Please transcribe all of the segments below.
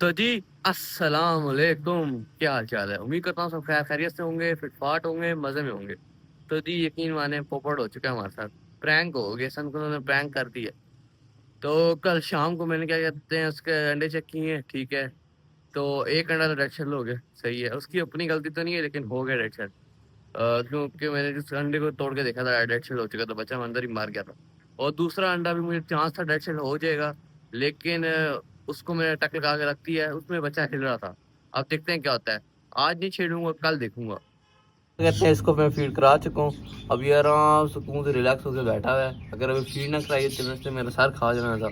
तो जी अस्सलाम वालेकुम। क्या हाल चाल है? उम्मीद करता हूँ सब खैर खैरियत से होंगे, फिटफाट होंगे, मजे में होंगे। तो जी यकीन माने पोपट हो चुका है हमारे साथ। प्रैंक हो गया, सन को उन्होंने प्रैंक कर दिया। तो कल शाम को मैंने क्या कहते हैं उसके अंडे चेक किए, ठीक है। तो एक अंडा तो डेड शेल हो गया, सही है, उसकी अपनी गलती तो नहीं है लेकिन हो गया डेड शेल। क्योंकि मैंने जिस अंडे को तोड़ के देखा था डेड शेल हो चुका था, बच्चा मैं अंदर ही मार गया था। और दूसरा अंडा भी मुझे चांस था डेड शेल हो जाएगा, लेकिन उसको मैंने टक लगा के रख दिया है, उसमें बच्चा हिल रहा था। अब देखते हैं क्या होता है। आज नहीं छेड़ूंगा, कल देखूंगा। कहते हैं इसको मैं फीड करा चुका हूँ, अब ये आराम सुकून से रिलैक्स होकर बैठा हुआ है। अगर अभी फीड ना कराई तो इसने मेरा सर खा जाना था।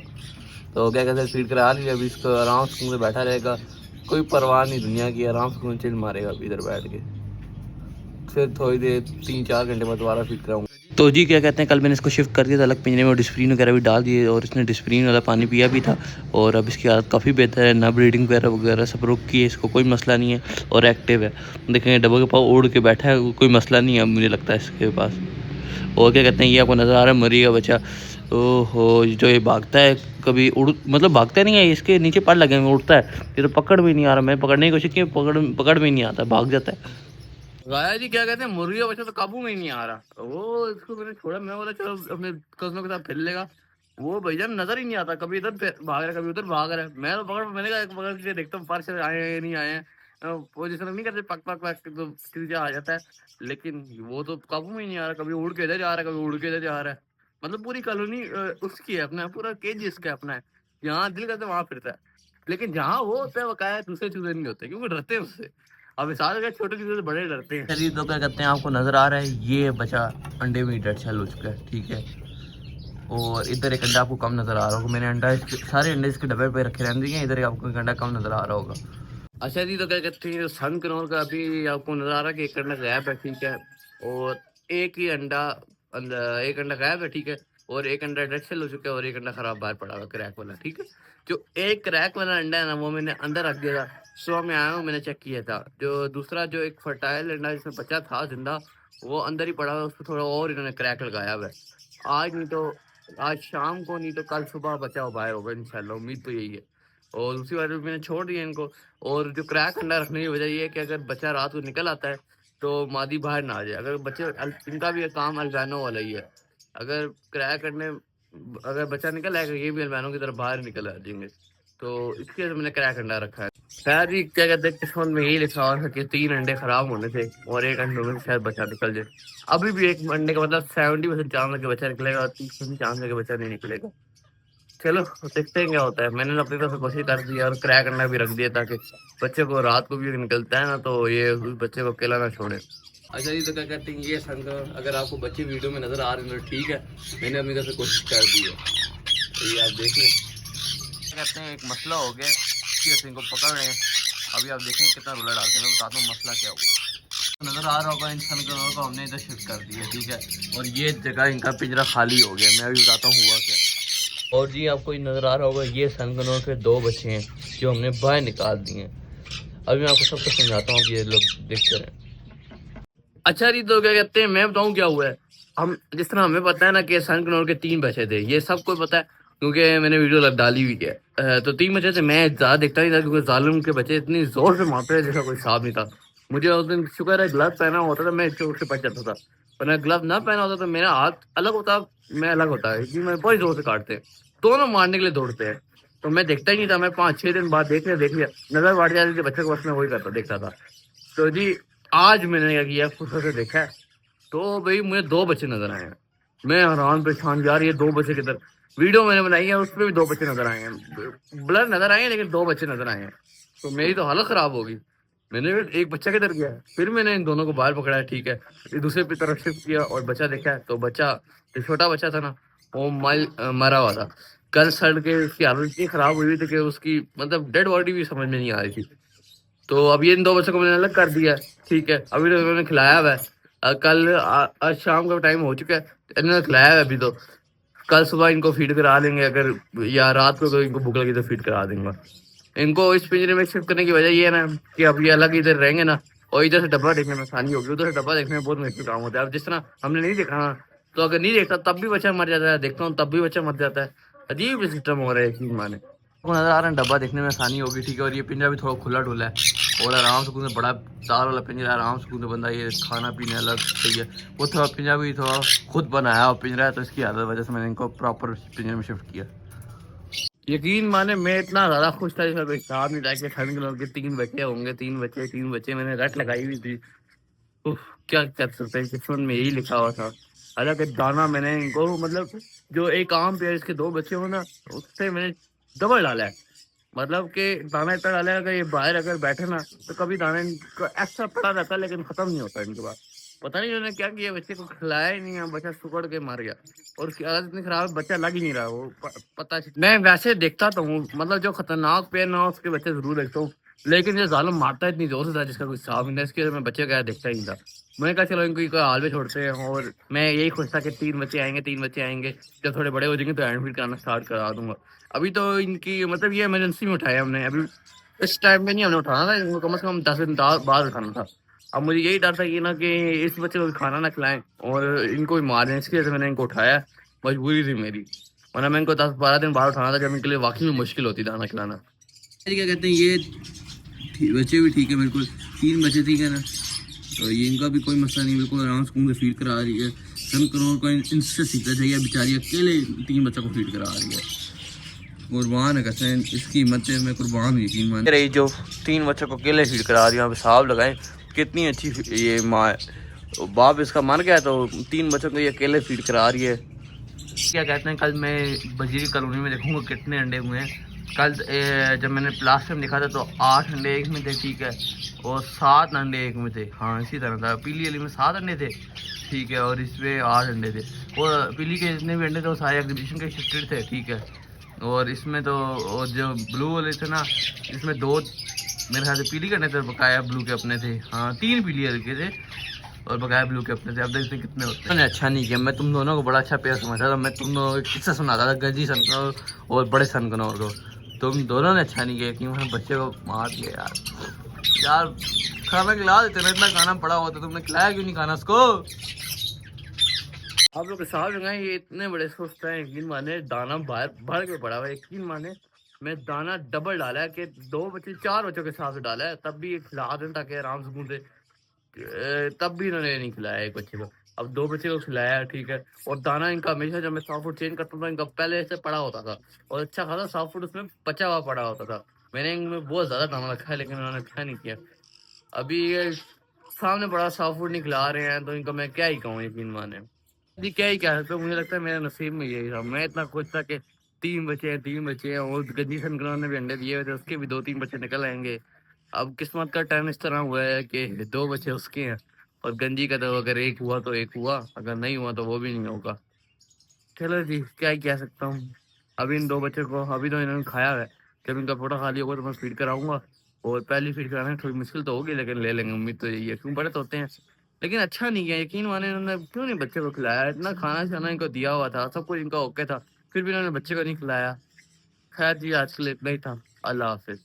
तो क्या कहते हैं फीड करा ली, अभी इसको आराम सुकून से बैठा रहेगा। कोई परवाह नहीं दुनिया की, आराम सुकून चिल मारेगा अभी इधर बैठ के। फिर थोड़ी देर 3-4 घंटे बाद दोबारा फिट कराऊंगा। तो जी क्या कहते हैं, कल मैंने इसको शिफ्ट कर दिया था अलग पिंजरे में और डिस्प्रिन वगैरह भी डाल दिए, और इसने डिस्प्रिन वाला पानी पिया भी था। और अब इसकी हालत काफ़ी बेहतर है, ना ब्रीडिंग वगैरह वगैरह सब रुक की है, इसको कोई मसला नहीं है और एक्टिव है। देखेंगे डबल के पाँव उड़ के बैठा है, कोई मसला नहीं है मुझे लगता है इसके पास। और क्या कहते हैं, ये आपको नज़र आ रहा है मरी का बच्चा। ओहो, जो ये भागता है, कभी उड़ मतलब भागता नहीं है, इसके नीचे पर लगे हुए उड़ता है। ये तो पकड़ भी नहीं आ रहा, मैं पकड़ने की कोशिश की, पकड़ में नहीं आता, भाग जाता है। गाया जी क्या कहते हैं, मुर्गी का बच्चा तो काबू में ही नहीं आ रहा। वो इसको मैंने छोड़ा, मैं बोला चलो अपने कजनों के साथ खेल लेगा। वो भैया नजर ही नहीं आता, कभी इधर भाग रहा है, कभी उधर भाग रहा है। मैं तो मैंने कहा पकड़ के देखता हूँ फर्श आए हैं नहीं आए हैं। पोजिशन नहीं करते, पक पक पक तो सीधे आ जाता है। लेकिन वो तो काबू में ही नहीं आ रहा, कभी उड़ के इधर जा रहा है, कभी उड़ के इधर जा रहा है। मतलब पूरी कॉलोनी उसकी है, अपना पूरा केज इसका अपना है। यहाँ दिल करता है वहां फिरता है। लेकिन जहाँ वो होता है वो क्या है, दूसरे चूजे नहीं होते क्योंकि डरते हैं उससे। अब सारे के छोटे चूजे से बड़े डरते हैं। चलिए तो क्या कहते हैं, आपको नजर आ रहा है ये बचा अंडे में डेड सेल हो चुका है, ठीक है। और इधर एक अंडा आपको कम नजर आ रहा होगा, मैंने अंडा सारे अंडे इसके डब्बे पे रखे रहने दिए, इधर आपको एक अंडा कम नजर आ रहा होगा। अच्छा जी, तो क्या कहते हैं सन कनौर का अभी आपको नजर आ रहा है कि एक अंडा गायब है, ठीक है। और एक ही अंडा एक अंडा गायब है, ठीक है। और एक अंडा डेड सेल हो चुका है और एक अंडा खराब बाहर पड़ा हुआ क्रैक वाला, ठीक है। जो एक क्रैक वाला अंडा है ना, वो मैंने अंदर रख दिया था। सुबह में आया हूँ, मैंने चेक किया था। जो दूसरा जो एक फर्टाइल अंडा जिसमें बचा था जिंदा, वो अंदर ही पड़ा हुआ है, उसको थोड़ा और इन्होंने क्रैक लगाया हुआ है। आज नहीं तो आज शाम को, नहीं तो कल सुबह बचा हुआ बाहर होगा इंशाल्लाह, उम्मीद तो यही है। और दूसरी बात मैंने छोड़ दिया इनको। और जो क्रैक अंडा रखने की वजह ये है कि अगर बच्चा रात को निकल आता है तो मादी बाहर ना आ जाए। अगर बच्चे इनका भी काम अल्बानो वाला ही है। अगर क्रैक अंडे अगर बच्चा निकल आएगा, ये भी अल्बानो की तरफ बाहर निकल आ जाएंगे। तो इसके लिए मैंने क्रैक अंडा रखा है। खैर जी क्या कहते हैं, किस्मत में यही लिखा हुआ था कि 3 अंडे खराब होने थे और एक अंडे में से शायद बच्चा निकल जाए। अभी भी एक अंडे का मतलब 70% चांस है कि बच्चा निकलेगा और 30% चांस है कि बच्चा नहीं निकलेगा। चलो देखते हैं क्या होता है। मैंने अपनी तरफ से कोशिश कर दी और क्रैक अंडा भी रख दिया ताकि बच्चे को रात को भी निकलता है ना तो ये उस बच्चे को अकेला ना छोड़े। अच्छा जी, तो क्या कहते हैं ये संग, अगर आपको बच्चे वीडियो में नजर आ रहे हैं तो ठीक है, मैंने अपनी तरफ से कोशिश कर दी है। तो ये आप देख लें, कहते हैं एक मसला हो गया कि इनको पकड़ रहे हैं। अभी आप देखें कितना रुला डालते हैं, मैं बताता हूँ मसला क्या हुआ है। नजर आ रहा होगा इन सनकनों को हमने इधर शिफ्ट कर दिया, ठीक है। और ये जगह इनका पिंजरा खाली हो गया, मैं अभी बताता हूँ हुआ क्या। और जी आपको नजर आ रहा होगा ये सनकनों के 2 बच्चे हैं जो हमने बाहर निकाल दिए हैं। अभी मैं आपको सब कुछ समझाता हूँ, ये लोग देखते रहें। अच्छा जी, तो क्या कहते हैं मैं बताऊं क्या हुआ है। हम जिस तरह हमें पता है ना कि सनकनौर के 3 बच्चे थे, ये सबको पता है क्योंकि मैंने वीडियो डाली हुई है। तो 3 बच्चे थे, मैं ज्यादा देखता नहीं था क्योंकि जालिम के बच्चे इतनी जोर से मारते थे जैसा कोई हिसाब नहीं था। मुझे उस दिन शुक्र है ग्लव पहना होता था, मैं चोट से बच जाता था। वरना ग्लव ना पहना होता तो मेरा हाथ अलग होता, मैं अलग होता है, क्योंकि मैं बहुत जोर से काटते हैं। दोनों मारने के लिए दौड़ते हैं। तो मैं देखता ही नहीं था, मैं 5-6 दिन बाद देख लिया नजर बढ़ जाती थी बच्चे को, बस मैं वही करता देखता था। तो जी आज मैंने क्या किया, फुर्सत से देखा है, तो भाई मुझे 2 बच्चे नजर आए हैं। मैं हैरान परेशान यार, ये 2 बच्चे किधर। वीडियो मैंने बनाई है, उसमें भी 2 बच्चे नजर आए हैं, ब्लर नजर आए हैं लेकिन 2 बच्चे नजर आए हैं। तो मेरी तो हालत खराब होगी। मैंने एक बच्चा किधर गया है, फिर मैंने इन दोनों को बाहर पकड़ा है, ठीक है। फिर दूसरे की तरफ शिफ्ट किया और बच्चा देखा है, तो बच्चा जो छोटा बच्चा था ना, वो मरा हुआ था। कल सड़ के उसकी हालत इतनी खराब हुई थी कि उसकी मतलब डेड बॉडी भी समझ में नहीं आ रही थी। तो अब ये इन 2 बच्चों को मैंने अलग कर दिया है, ठीक है। अभी तो मैंने खिलाया हुआ है। आज शाम का टाइम हो चुका है, इन्होंने खिलाया हुआ है अभी तो। कल सुबह इनको फीड करा देंगे, अगर या रात को इनको भूख लगी तो फीड करा दूंगा। इनको इस पिंजरे में शिफ्ट करने की वजह ये है ना कि अब ये अलग इधर रहेंगे ना, और इधर से डब्बा देखने में आसानी होगी, उधर से डब्बा देखने में बहुत मुश्किल काम होता है। अब जिस तरह हमने नहीं देखा ना, तो अगर नहीं देखता तब भी बच्चा मर जाता है, देखता हूँ तब भी बच्चा मर जाता है। अजीब सिस्टम हो रहा है यकीन माने। को नज़र आ रहा है डब्बा देखने में आसानी होगी, ठीक है। और ये पिंजरा भी थोड़ा खुला डुला है और आराम से बड़ा तार वाला पिंजरा, आराम से बंदा ये खाना पीने अलग सही है। वो थोड़ा पिंजरा भी थोड़ा खुद बनाया और पिंजरा है, तो इसकी आदत वजह से मैंने इनको प्रॉपर पिंजरे में शिफ्ट किया। यकीन माने मैं इतना ज़्यादा खुश था, इसका कोई हिसाब नहीं था कि ठंड के लोग के 3 बच्चे होंगे, 3 बच्चे मैंने रट लगाई हुई थी। उफ, क्या कर सकते हैं, किस्मत में यही लिखा हुआ था। हालांकि दाना मैंने इनको मतलब जो एक आम पेड़ इसके 2 बच्चे हो ना, उससे मैंने डबल डाला है। मतलब कि दाना इतना डाला है कि ये बाहर अगर बैठे ना तो कभी दाना इनका एक्स्ट्रा पड़ा रहता है, लेकिन खत्म नहीं होता इनके पास। पता नहीं उन्होंने क्या किया, बच्चे को खिलाया ही नहीं है, बच्चा सुकड़ के मर गया। और उसकी हालत इतनी खराब है, बच्चा लग ही नहीं रहा। वो पता मैं वैसे देखता तो हूँ, मतलब जो खतरनाक पेड़ ना उसके बच्चे जरूर देखता हूँ, लेकिन ये जालिम मारता है इतनी जोर से था जिसका कोई हिसाब नहीं था। इसके मैं बच्चे का देखता ही नहीं था। मैंने कहा चलो इनको हाल में छोड़ते हैं। और मैं यही खुश था कि 3 बच्चे आएंगे, जब थोड़े बड़े हो जाएंगे तो एडमिट कराना स्टार्ट करा दूंगा। अभी तो इनकी मतलब ये इमरजेंसी में उठाया हमने, अभी इस टाइम में नहीं हमने उठाना था, इनको कम से कम 10 दिन बाद उठाना था। अब मुझे यही डर था कि ना कि इस बच्चे को खाना ना खिलाएं और इनको भी मार दें, इसकी वजह से मैंने इनको उठाया। मजबूरी थी मेरी, वरना मैं इनको 10-12 दिन बाद उठाना था, जब इनके लिए वाकई में मुश्किल होती दाना खिलाना। क्या कहते हैं, ये बच्चे भी ठीक है, मेरे को 3 बच्चे ठीक है ना, तो ये इनका भी कोई मसला नहीं, बिल्कुल आराम से फीड करा रही है। 7 करोड़ को इनसे सीखना चाहिए, बेचारी अकेले 3 बच्चों को फीड करा रही है। कुर्बान है, कहते हैं इसकी हिम्मत है, मैं कुर्बान हुई। यकीन मान रही जो 3 बच्चों को अकेले फीड करा रही है, आप हिसाब लगाएं कितनी अच्छी ये माँ है। बाप इसका मर गया तो 3 बच्चों को ये अकेले फीड करा रही है। क्या कहते हैं, कल मैं बजीरी कॉलोनी में देखूंगा कितने अंडे हुए हैं। कल जब मैंने प्लास्टर में देखा था तो 8 अंडे एक में थे, ठीक है, और 7 अंडे एक में थे। हाँ इसी तरह था, पीली वाली में 7 अंडे थे, ठीक है, और इसमें 8 अंडे थे। और पीली के जितने भी अंडे थे वो सारे एग्जीबिशन के शिफ्टेड थे, ठीक है। और इसमें तो और जो ब्लू वाले थे ना, इसमें 2 मेरे ख्याल से पीली के अंडे थे, बकाया ब्लू के अपने थे। हाँ 3 पीली के थे और बकाया ब्लू के अपने थे। अब देखते हैं कितने होते हैं। मैंने अच्छा नहीं किया, मैं तुम दोनों को बड़ा अच्छा पेयर समझता था। मैं तुम दोनों को किस्सा सुनाता था, गंजी सनकनौर और बड़े सनकनौर को। तुम दोनों ने अच्छा नहीं किया कि वहाँ बच्चे को मार दिया यार। यार खाना खिला देते ना, इतना खाना पड़ा हुआ था, तुमने खिलाया क्यों नहीं खाना उसको? आप लोग हिसाब लगाएं, ये इतने बड़े सुस्त हैं, यकीन माने दाना बाहर भर के पड़ा हुआ है। यकीन माने मैं दाना डबल डाला है कि 4 बच्चों के हिसाब से डाला है, तब भी ये खिला दें ताकि आराम से कूदे। तब भी इन्होंने नहीं खिलाया एक बच्चे को। अब 2 बच्चे को खिलाया, ठीक है। और दाना इनका हमेशा जब मैं सॉफ्ट फूड चेंज करता था, इनका पहले से पड़ा होता था और अच्छा खासा सॉफ्ट फूड उसमें बचा हुआ पड़ा होता था। मैंने इनमें बहुत ज्यादा दाना रखा है, लेकिन उन्होंने अच्छा नहीं किया। अभी ये सामने बड़ा सॉफ्ट फूड नहीं खिला रहे हैं, तो इनको मैं क्या ही कहूँ, यकीन माने। जी क्या ही कह सकते हो, मुझे लगता है मेरे नसीब में यही था। मैं इतना खुश था कि 3 बच्चे हैं और गंजी सनकरान ने भी अंडे दिए हुए थे, उसके भी 2-3 बच्चे निकल आएंगे। अब किस्मत का टाइम इस तरह हुआ है कि 2 बच्चे उसके हैं और गंजी का तो अगर एक हुआ तो एक हुआ, अगर नहीं हुआ तो वो भी नहीं होगा। चलो जी, क्या ही कह सकता हूँ। अभी इन 2 बच्चों को अभी तो इन्होंने खाया है, जब इनका पोटा खाली होगा तो मैं फीड कराऊंगा। और पहली फीड कराने में थोड़ी मुश्किल तो होगी, लेकिन ले लेंगे, उम्मीद तो यही है, क्यों बड़े तो होते हैं। लेकिन अच्छा नहीं किया, यकीन माने इन्होंने क्यों नहीं बच्चे को खिलाया। इतना खाना शाना इनको दिया हुआ था, सब कुछ इनका ओके था, फिर भी इन्होंने बच्चे को नहीं खिलाया। खैर जी, आज के लिए इतना ही था। अल्लाह हाफिज।